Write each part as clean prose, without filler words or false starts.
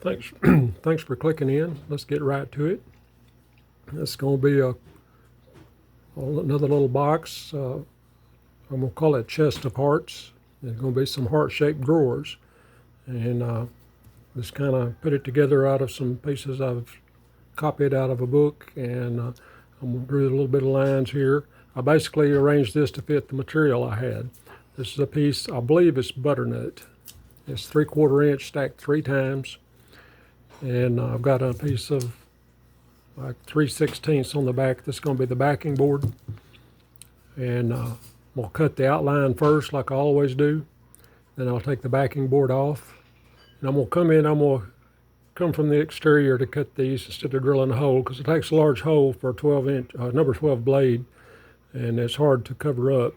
Thanks, thanks for clicking in. Let's get right to it. This is going to be another little box. I'm going to call it chest of hearts. There's going to be some heart-shaped drawers, and just kind of put it together out of some pieces I've copied out of a book, and I'm going to do a little bit of lines here. I basically arranged this to fit the material I had. This is a piece, I believe it's butternut. It's 3/4 inch stacked 3 times. And I've got a piece of like 3/16 on the back. This is going to be the backing board. And I'm going to cut the outline first like I always do. Then I'll take the backing board off. And I'm going to come from the exterior to cut these instead of drilling a hole, because it takes a large hole for a 12-inch, number 12 blade, and it's hard to cover up.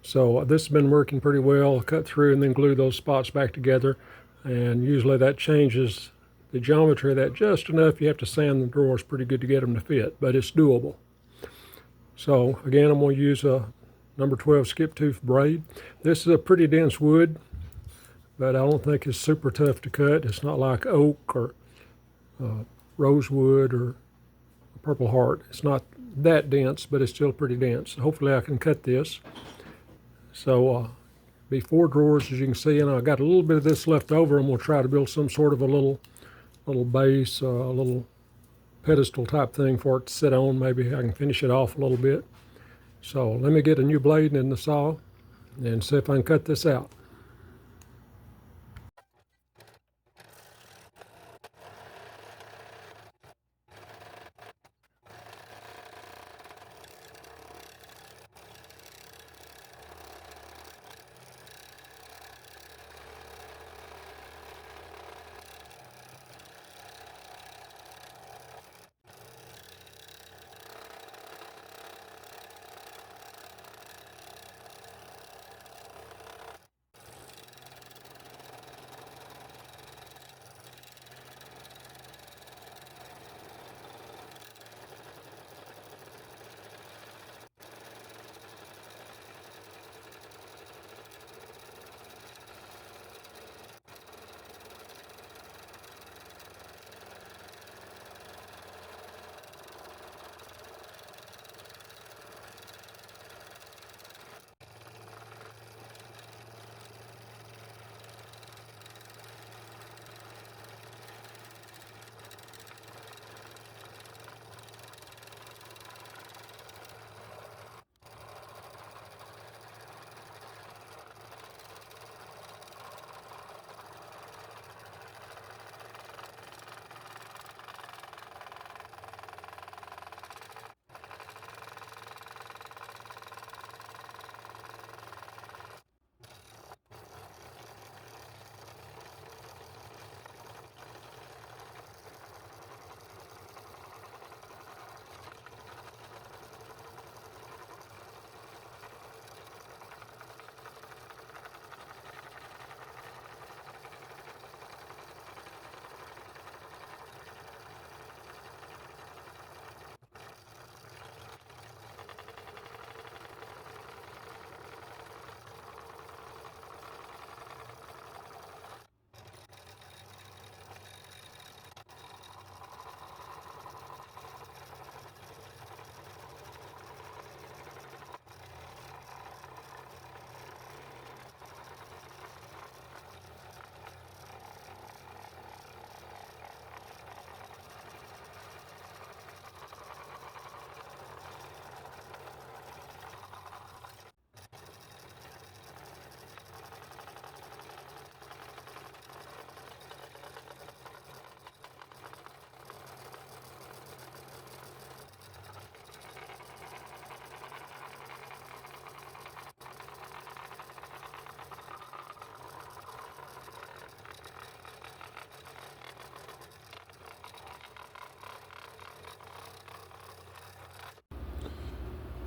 So this has been working pretty well. I'll cut through and then glue those spots back together. And usually that changes the geometry of that just enough. You have to sand the drawers pretty good to get them to fit, but it's doable. So again, I'm going to use a number 12 skip tooth braid. This is a pretty dense wood, but I don't think it's super tough to cut. It's not like oak or rosewood or purple heart. It's not that dense, but it's still pretty dense. Hopefully I can cut this. So be 4 drawers, as you can see, and I got a little bit of this left over. I'm going to try to build some sort of a little base, a little pedestal type thing for it to sit on. Maybe I can finish it off a little bit. So let me get a new blade in the saw and see if I can cut this out.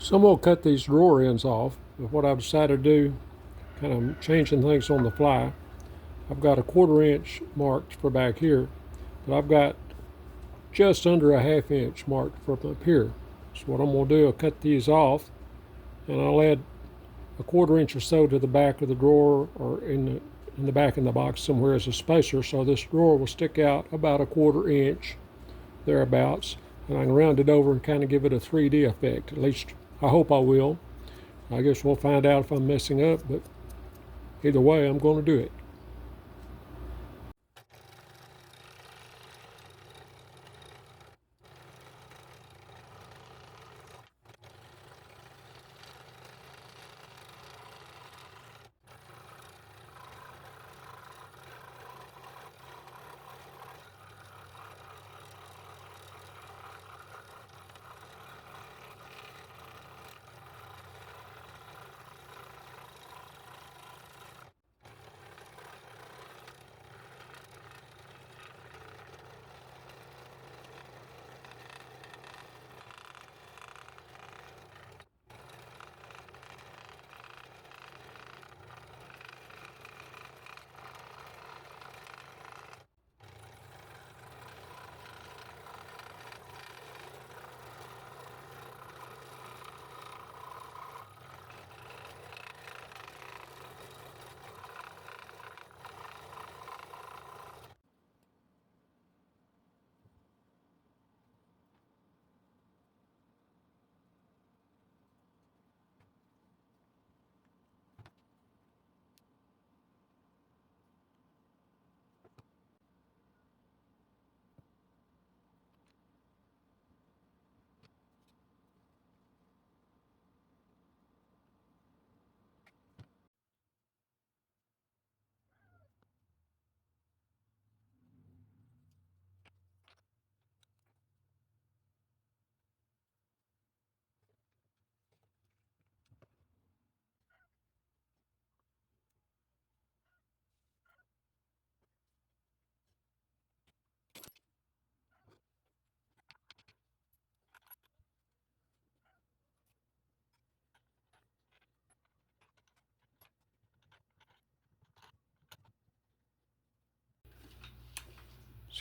So I'm going to cut these drawer ends off. But what I've decided to do, kind of changing things on the fly, I've got a 1/4 inch marked for back here, but I've got just under a 1/2 inch marked from up here. So what I'm going to do, I'll cut these off, and I'll add a 1/4 inch or so to the back of the drawer, or in in the back of the box somewhere as a spacer, so this drawer will stick out about a 1/4 inch, thereabouts, and I can round it over and kind of give it a 3D effect. At least I hope I will. I guess we'll find out if I'm messing up, but either way, I'm going to do it.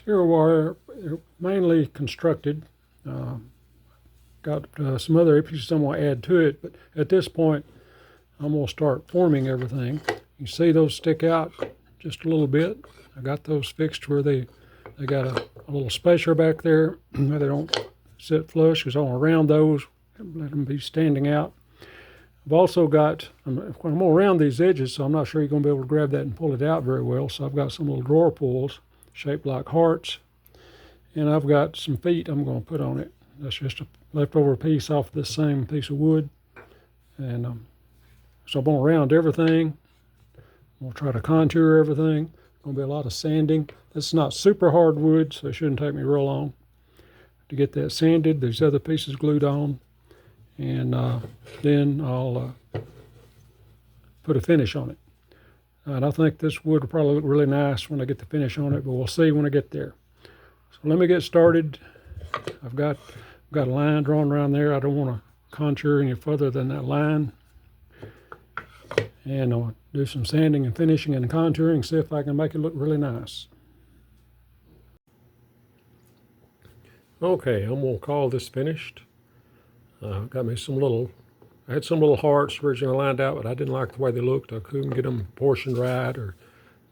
Zero wire, mainly constructed. Uh, got some other pieces I'm going to add to it, but at this point, I'm going to start forming everything. You see those stick out just a little bit. I got those fixed where they got a little spacer back there where they don't sit flush, because I want to round those, let them be standing out. I've also got, I'm going to round these edges, so I'm not sure you're going to be able to grab that and pull it out very well. So I've got some little drawer pulls shaped like hearts, and I've got some feet I'm going to put on it. That's just a leftover piece off this same piece of wood. And so I'm going to round everything. I'm going to try to contour everything. Going to be a lot of sanding. This is not super hard wood, so it shouldn't take me real long to get that sanded. These other pieces glued on, and then I'll put a finish on it. And I think this wood will probably look really nice when I get the finish on it, but we'll see when I get there. So let me get started. I've got a line drawn around there. I don't want to contour any further than that line. And I'll do some sanding and finishing and contouring, see if I can make it look really nice. Okay, I'm going to call this finished. Got me I had some little hearts originally lined out, but I didn't like the way they looked. I couldn't get them proportioned right or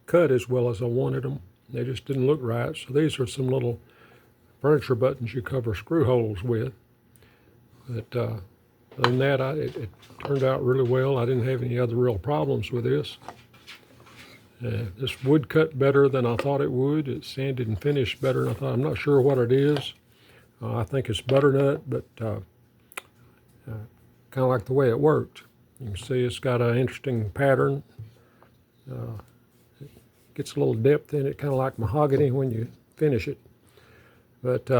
cut as well as I wanted them. They just didn't look right. So these are some little furniture buttons you cover screw holes with. But other than that, it turned out really well. I didn't have any other real problems with this. This would cut better than I thought it would. It sanded and finished better than I thought. I'm not sure what it is. I think it's butternut, but kind of like the way it worked. You can see it's got an interesting pattern. It gets a little depth in it, kind of like mahogany when you finish it. But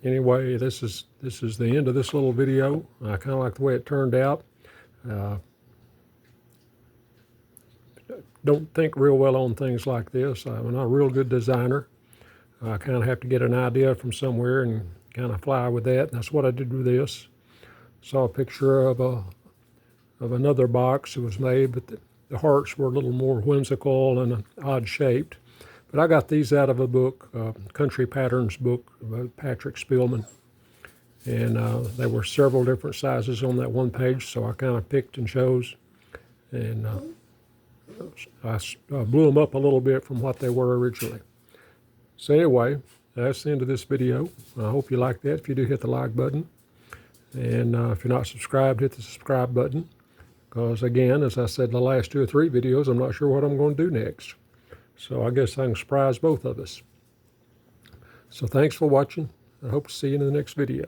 anyway, this is the end of this little video. I kind of like the way it turned out. Don't think real well on things like this. I'm not a real good designer. I kind of have to get an idea from somewhere and kind of fly with that. And that's what I did with this. Saw a picture of another box that was made, but the hearts were a little more whimsical and odd shaped. But I got these out of a book, Country Patterns book by Patrick Spielman. And there were several different sizes on that one page, so I kind of picked and chose. And I blew them up a little bit from what they were originally. So anyway, that's the end of this video. I hope you liked that. If you do, hit the like button. And if you're not subscribed, hit the subscribe button. Because again, as I said in the last 2 or 3 videos, I'm not sure what I'm going to do next. So I guess I can surprise both of us. So thanks for watching. I hope to see you in the next video.